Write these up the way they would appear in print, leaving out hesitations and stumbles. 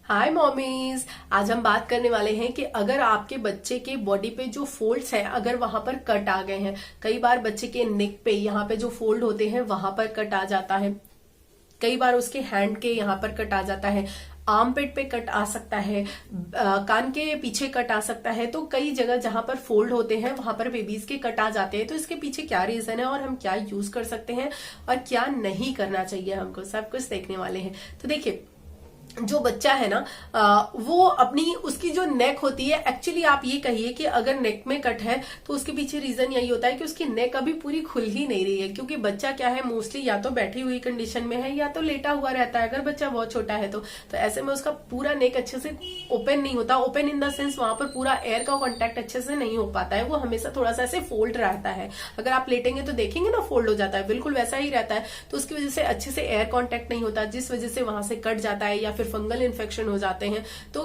हाय mommies. आज हम बात करने वाले हैं कि अगर आपके बच्चे के बॉडी पे जो फोल्ड्स हैं अगर वहां पर कट आ गए हैं। कई बार बच्चे के नेक पे यहाँ पे जो फोल्ड होते हैं वहां पर कट आ जाता है। कई बार उसके हैंड के यहाँ पर कट आ जाता है। आर्म पेट पे कट आ सकता है। कान के पीछे कट आ सकता है। तो कई जगह जहां पर फोल्ड होते हैं वहां पर बेबीज के कट आ जाते हैं। तो इसके पीछे क्या रीजन है और हम क्या यूज कर सकते हैं और क्या नहीं करना चाहिए, हमको सब कुछ देखने वाले हैं। तो देखिए, जो बच्चा है ना वो अपनी उसकी जो नेक होती है, एक्चुअली आप ये कहिए कि अगर नेक में कट है तो उसके पीछे रीजन यही होता है कि उसकी नेक अभी पूरी खुल ही नहीं रही है। क्योंकि बच्चा क्या है, मोस्टली या तो बैठी हुई कंडीशन में है या तो लेटा हुआ रहता है। अगर बच्चा बहुत छोटा है तो ऐसे में उसका पूरा नेक अच्छे से ओपन नहीं होता। ओपन इन द सेंस वहां पर पूरा एयर का कॉन्टेक्ट अच्छे से नहीं हो पाता है। वो हमेशा थोड़ा सा ऐसे फोल्ड रहता है। अगर आप लेटेंगे तो देखेंगे ना, फोल्ड हो जाता है, बिल्कुल वैसा ही रहता है। तो उसकी वजह से अच्छे से एयर कॉन्टेक्ट नहीं होता, जिस वजह से वहां से कट जाता है या फिर फंगल इन्फेक्शन हो जाते हैं। तो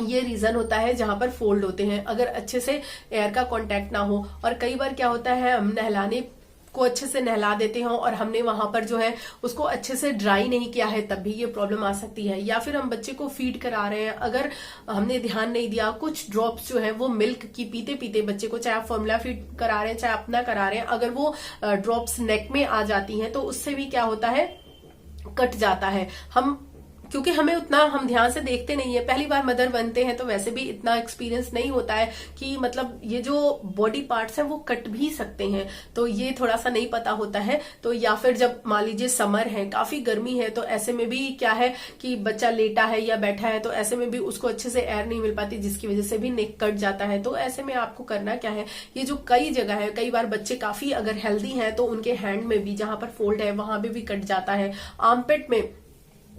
ये रीजन होता है जहां पर फोल्ड होते हैं, अगर अच्छे से एयर का कांटेक्ट ना हो। और कई बार क्या होता है, हम नहलाने को अच्छे से नहला देते हो और हमने वहां पर जो है उसको अच्छे से ड्राई नहीं किया है, तब भी ये प्रॉब्लम आ सकती है। या फिर हम बच्चे को फीड करा रहे हैं, अगर हमने ध्यान नहीं दिया, कुछ ड्रॉप्स जो है वो मिल्क की पीते पीते बच्चे को, चाहे आप फॉर्मूला फीड करा रहे हैं चाहे अपना करा रहे हैं, अगर वो ड्रॉप्स नेक में आ जाती हैं तो उससे भी क्या होता है, कट जाता है। क्योंकि हमें उतना हम ध्यान से देखते नहीं है, पहली बार मदर बनते हैं तो वैसे भी इतना एक्सपीरियंस नहीं होता है कि मतलब ये जो बॉडी पार्ट्स हैं वो कट भी सकते हैं। तो ये थोड़ा सा नहीं पता होता है। तो या फिर जब मान लीजिए समर है, काफी गर्मी है, तो ऐसे में भी क्या है कि बच्चा लेटा है या बैठा है तो ऐसे में भी उसको अच्छे से एयर नहीं मिल पाती, जिसकी वजह से भी नेक कट जाता है। तो ऐसे में आपको करना क्या है, ये जो कई जगह है, कई बार बच्चे काफी अगर हेल्दी हैं तो उनके हैंड में भी जहां पर फोल्ड है वहां पे भी कट जाता है। आर्मपिट में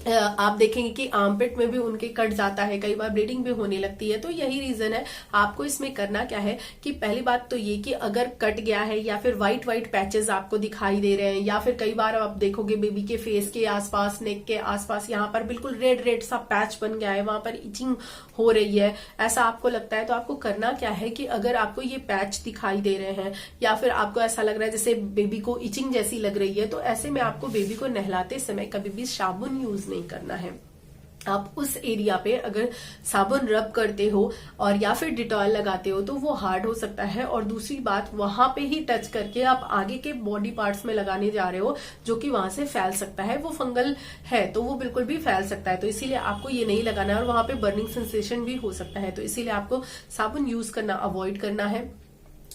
आप देखेंगे कि आर्मपिट में भी उनके कट जाता है, कई बार ब्लीडिंग भी होने लगती है। तो यही रीजन है। आपको इसमें करना क्या है कि पहली बात तो ये कि अगर कट गया है या फिर व्हाइट व्हाइट पैचेस आपको दिखाई दे रहे हैं, या फिर कई बार आप देखोगे बेबी के फेस के आसपास, नेक के आसपास यहाँ पर बिल्कुल रेड रेड सा पैच बन गया है, वहां पर इचिंग हो रही है, ऐसा आपको लगता है, तो आपको करना क्या है कि अगर आपको ये पैच दिखाई दे रहे हैं या फिर आपको ऐसा लग रहा है जैसे बेबी को इचिंग जैसी लग रही है, तो ऐसे में आपको बेबी को नहलाते समय कभी भी साबुन यूज नहीं करना है। आप उस एरिया पे अगर साबुन रब करते हो और या फिर डिटॉल लगाते हो तो वो हार्ड हो सकता है। और दूसरी बात, वहां पे ही टच करके आप आगे के बॉडी पार्ट्स में लगाने जा रहे हो, जो कि वहां से फैल सकता है। वो फंगल है तो वो बिल्कुल भी फैल सकता है। तो इसीलिए आपको ये नहीं लगाना है और वहां पे बर्निंग सेंसेशन भी हो सकता है। तो इसीलिए आपको साबुन यूज करना अवॉइड करना है।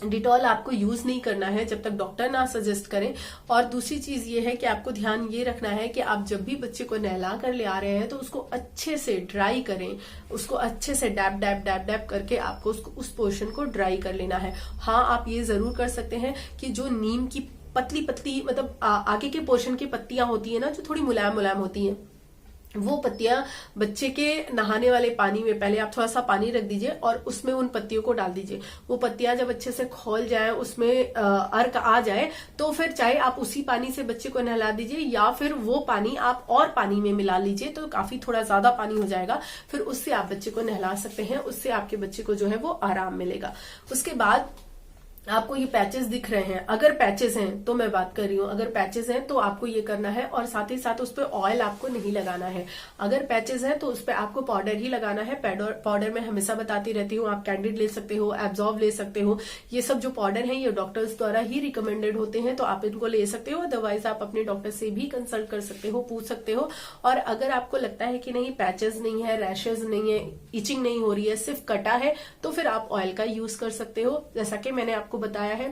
डिटॉल आपको यूज नहीं करना है जब तक डॉक्टर ना सजेस्ट करें। और दूसरी चीज ये है कि आपको ध्यान ये रखना है कि आप जब भी बच्चे को नहला कर ले आ रहे हैं तो उसको अच्छे से ड्राई करें, उसको अच्छे से डैप डैप डैप डैप करके आपको उस पोर्शन को ड्राई कर लेना है। हाँ, आप ये जरूर कर सकते हैं कि जो नीम की पतली पतली मतलब आगे के पोर्शन की पत्तियां होती है ना, जो थोड़ी मुलायम मुलायम होती है, वो पत्तियां बच्चे के नहाने वाले पानी में पहले आप थोड़ा सा पानी रख दीजिए और उसमें उन पत्तियों को डाल दीजिए। वो पत्तियां जब अच्छे से खौल जाए, उसमें अर्क आ जाए, तो फिर चाहे आप उसी पानी से बच्चे को नहला दीजिए या फिर वो पानी आप और पानी में मिला लीजिए, तो काफी थोड़ा ज्यादा पानी हो जाएगा। फिर उससे आप बच्चे को नहला सकते हैं, उससे आपके बच्चे को जो है वो आराम मिलेगा। उसके बाद आपको ये पैचेस दिख रहे हैं, अगर पैचेस हैं तो मैं बात कर रही हूँ, अगर पैचेस हैं तो आपको ये करना है और साथ ही साथ उस पर ऑयल आपको नहीं लगाना है। अगर पैचेस हैं तो उस पर आपको पाउडर ही लगाना है। पाउडर में हमेशा बताती रहती हूँ, आप कैंडिड ले सकते हो, एब्जॉर्ब ले सकते हो। ये सब जो पाउडर है ये डॉक्टर्स द्वारा ही रिकमेंडेड होते हैं, तो आप इनको ले सकते हो। अदरवाइज आप अपने डॉक्टर से भी कंसल्ट कर सकते हो, पूछ सकते हो। और अगर आपको लगता है कि नहीं, पैचेस नहीं है, रैशेज नहीं है, इचिंग नहीं हो रही है, सिर्फ कटा है, तो फिर आप ऑयल का यूज कर सकते हो। जैसा कि मैंने आपको बताया है,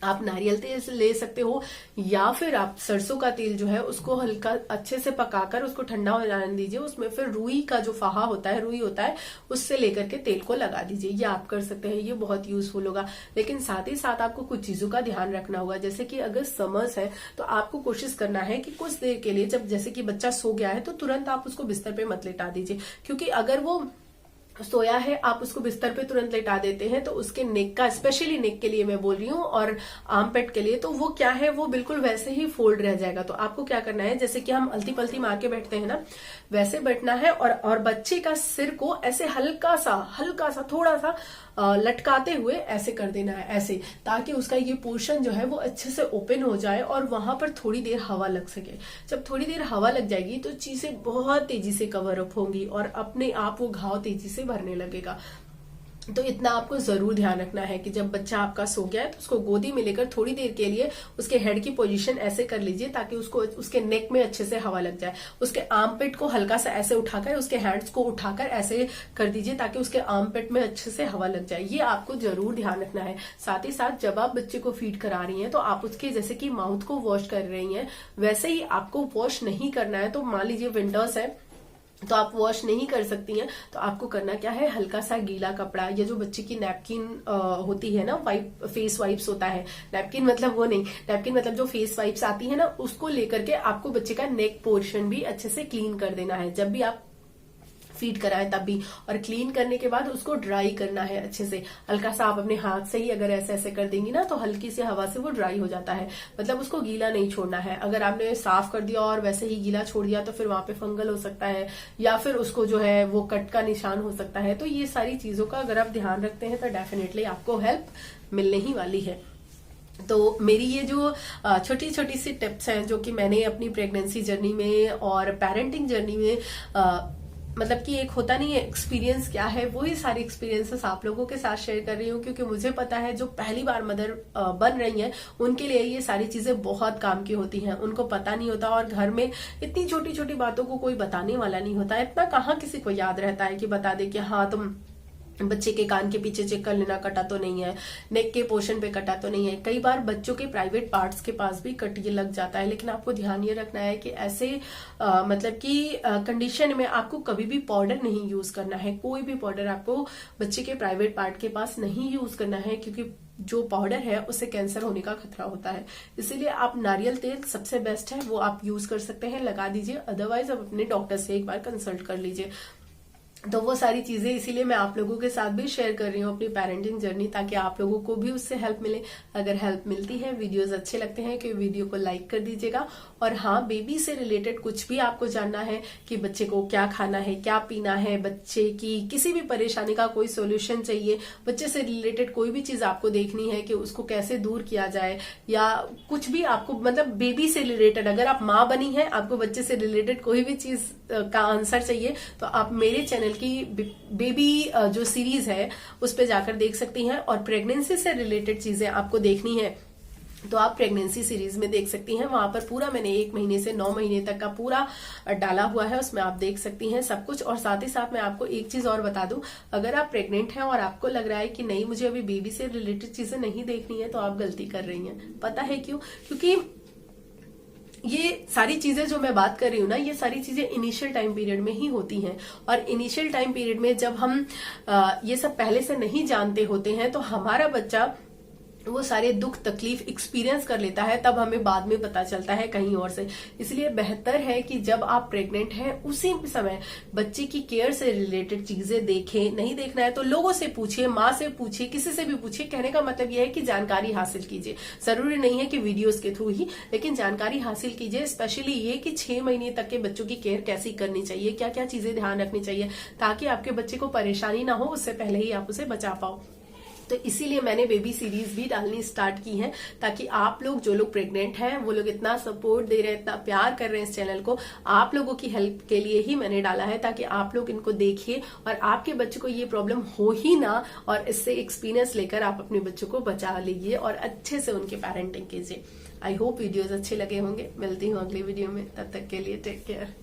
आप नारियल तेल ले सकते हो या फिर आप सरसों का तेल जो है उसको हल्का अच्छे से पकाकर उसको ठंडा हो जाने दीजिए। उसमें फिर रुई का जो फाहा होता है, रुई होता है, उससे लेकर के तेल को लगा दीजिए। ये आप कर सकते हैं, ये बहुत यूजफुल होगा। लेकिन साथ ही साथ आपको कुछ चीजों का ध्यान रखना होगा। जैसे कि अगर समर्स है तो आपको कोशिश करना है कि कुछ देर के लिए, जब जैसे कि बच्चा सो गया है तो तुरंत आप उसको बिस्तर पे मत लेटा दीजिए। क्योंकि अगर वो सोया है, आप उसको बिस्तर पे तुरंत लेटा देते हैं, तो उसके नेक का, स्पेशली नेक के लिए मैं बोल रही हूँ और आर्मपेट के लिए, तो वो क्या है, वो बिल्कुल वैसे ही फोल्ड रह जाएगा। तो आपको क्या करना है, जैसे कि हम अलती पलती मार के बैठते हैं ना, वैसे बैठना है और बच्चे का सिर को ऐसे हल्का सा थोड़ा सा लटकाते हुए ऐसे कर देना है, ऐसे, ताकि उसका ये पोर्शन जो है वो अच्छे से ओपन हो जाए और वहां पर थोड़ी देर हवा लग सके। जब थोड़ी देर हवा लग जाएगी तो चीजें बहुत तेजी से कवर अप होंगी और अपने आप वो घाव तेजी से भरने लगेगा। तो इतना आपको जरूर ध्यान रखना है कि जब बच्चा आपका सो गया है तो उसको गोदी में लेकर थोड़ी देर के लिए उसके हेड की पोजीशन ऐसे कर लीजिए ताकि उसको, उसके नेक में अच्छे से हवा लग जाए। उसके आर्मपिट को हल्का सा ऐसे उठाकर, उसके हैंड्स को उठाकर ऐसे कर दीजिए ताकि उसके आर्मपिट में अच्छे से हवा लग जाए। ये आपको जरूर ध्यान रखना है। साथ ही साथ जब आप बच्चे को फीड करा रही हैं तो आप उसके जैसे कि माउथ को वॉश कर रही हैं, वैसे ही आपको वॉश नहीं करना है। तो मान लीजिए विंटर्स है तो आप वॉश नहीं कर सकती हैं, तो आपको करना क्या है, हल्का सा गीला कपड़ा, या जो बच्चे की नैपकिन होती है ना, फेस वाइप्स होता है, नैपकिन मतलब वो नहीं, नैपकिन मतलब जो फेस वाइप्स आती है ना, उसको लेकर के आपको बच्चे का नेक पोर्शन भी अच्छे से क्लीन कर देना है जब भी आप फीड कराएं तब भी। और क्लीन करने के बाद उसको ड्राई करना है अच्छे से। हल्का सा आप अपने हाथ से ही अगर ऐसे ऐसे कर देंगी ना तो हल्की सी हवा से वो ड्राई हो जाता है, मतलब उसको गीला नहीं छोड़ना है। अगर आपने साफ कर दिया और वैसे ही गीला छोड़ दिया तो फिर वहां पे फंगल हो सकता है या फिर उसको जो है वो कट का निशान हो सकता है। तो ये सारी चीजों का अगर आप ध्यान रखते हैं तो डेफिनेटली आपको हेल्प मिलने ही वाली है। तो मेरी ये जो छोटी छोटी सी टिप्स हैं जो कि मैंने अपनी प्रेगनेंसी जर्नी में और पेरेंटिंग जर्नी में मतलब कि एक होता नहीं है एक्सपीरियंस क्या है, वही सारे एक्सपीरियंसेस आप लोगों के साथ शेयर कर रही हूँ, क्योंकि मुझे पता है जो पहली बार मदर बन रही हैं उनके लिए ये सारी चीजें बहुत काम की होती हैं। उनको पता नहीं होता और घर में इतनी छोटी छोटी बातों को कोई बताने वाला नहीं होता। इतना कहाँ किसी को याद रहता है कि बता दे कि हाँ तुम बच्चे के कान के पीछे चेक कर लेना कटा तो नहीं है, नेक के पोर्शन पे कटा तो नहीं है। कई बार बच्चों के प्राइवेट पार्ट्स के पास भी कट ये लग जाता है, लेकिन आपको ध्यान ये रखना है कि ऐसे मतलब कि कंडीशन में आपको कभी भी पाउडर नहीं यूज करना है। कोई भी पाउडर आपको बच्चे के प्राइवेट पार्ट के पास नहीं यूज करना है, क्योंकि जो पाउडर है उससे कैंसर होने का खतरा होता है। इसीलिए आप नारियल तेल सबसे बेस्ट है, वो आप यूज कर सकते हैं, लगा दीजिए। अदरवाइज आप अपने डॉक्टर से एक बार कंसल्ट कर लीजिए। तो वो सारी चीजें इसीलिए मैं आप लोगों के साथ भी शेयर कर रही हूँ अपनी पेरेंटिंग जर्नी, ताकि आप लोगों को भी उससे हेल्प मिले। अगर हेल्प मिलती है, वीडियोस अच्छे लगते हैं कि वीडियो को लाइक कर दीजिएगा। और हाँ, बेबी से रिलेटेड कुछ भी आपको जानना है कि बच्चे को क्या खाना है, क्या पीना है, बच्चे की किसी भी परेशानी का कोई सोल्यूशन चाहिए, बच्चे से रिलेटेड कोई भी चीज आपको देखनी है कि उसको कैसे दूर किया जाए, या कुछ भी आपको मतलब बेबी से रिलेटेड, अगर आप माँ बनी है, आपको बच्चे से रिलेटेड कोई भी चीज का आंसर चाहिए तो आप मेरे चैनल की बेबी जो सीरीज है उस पे जाकर देख सकती हैं। और प्रेगनेंसी से रिलेटेड चीजें आपको देखनी है तो आप प्रेगनेंसी सीरीज में देख सकती हैं। वहां पर पूरा मैंने 1 महीने से 9 महीने तक का पूरा डाला हुआ है, उसमें आप देख सकती हैं सब कुछ। और साथ ही साथ मैं आपको एक चीज और बता दूं, अगर आप प्रेग्नेंट हैं और आपको लग रहा है कि नहीं मुझे अभी बेबी से रिलेटेड चीजें नहीं देखनी है, तो आप गलती कर रही हैं। पता है क्यों? क्योंकि ये सारी चीजें जो मैं बात कर रही हूँ ना, ये सारी चीजें इनिशियल टाइम पीरियड में ही होती हैं। और इनिशियल टाइम पीरियड में जब हम ये सब पहले से नहीं जानते होते हैं तो हमारा बच्चा वो सारे दुख तकलीफ एक्सपीरियंस कर लेता है, तब हमें बाद में पता चलता है कहीं और से। इसलिए बेहतर है कि जब आप प्रेग्नेंट हैं उसी समय बच्चे की केयर से रिलेटेड चीजें देखें। नहीं देखना है तो लोगों से पूछिए, माँ से पूछिए, किसी से भी पूछिए। कहने का मतलब यह है कि जानकारी हासिल कीजिए। जरूरी नहीं है कि वीडियोस के थ्रू ही, लेकिन जानकारी हासिल कीजिए। स्पेशली ये कि 6 महीने तक के बच्चों की केयर कैसी करनी चाहिए, क्या क्या चीजें ध्यान रखनी चाहिए, ताकि आपके बच्चे को परेशानी ना हो, उससे पहले ही आप उसे बचा पाओ। तो इसीलिए मैंने बेबी सीरीज भी डालनी स्टार्ट की है, ताकि आप लोग जो लोग प्रेग्नेंट हैं वो लोग इतना सपोर्ट दे रहे हैं, इतना प्यार कर रहे हैं इस चैनल को, आप लोगों की हेल्प के लिए ही मैंने डाला है, ताकि आप लोग इनको देखिए और आपके बच्चे को ये प्रॉब्लम हो ही ना, और इससे एक्सपीरियंस लेकर आप अपने बच्चों को बचा लीजिए और अच्छे से उनके पेरेंटिंग कीजिए। आई होप वीडियोज अच्छे लगे होंगे। मिलती हूँ अगली वीडियो में, तब तक के लिए टेक केयर।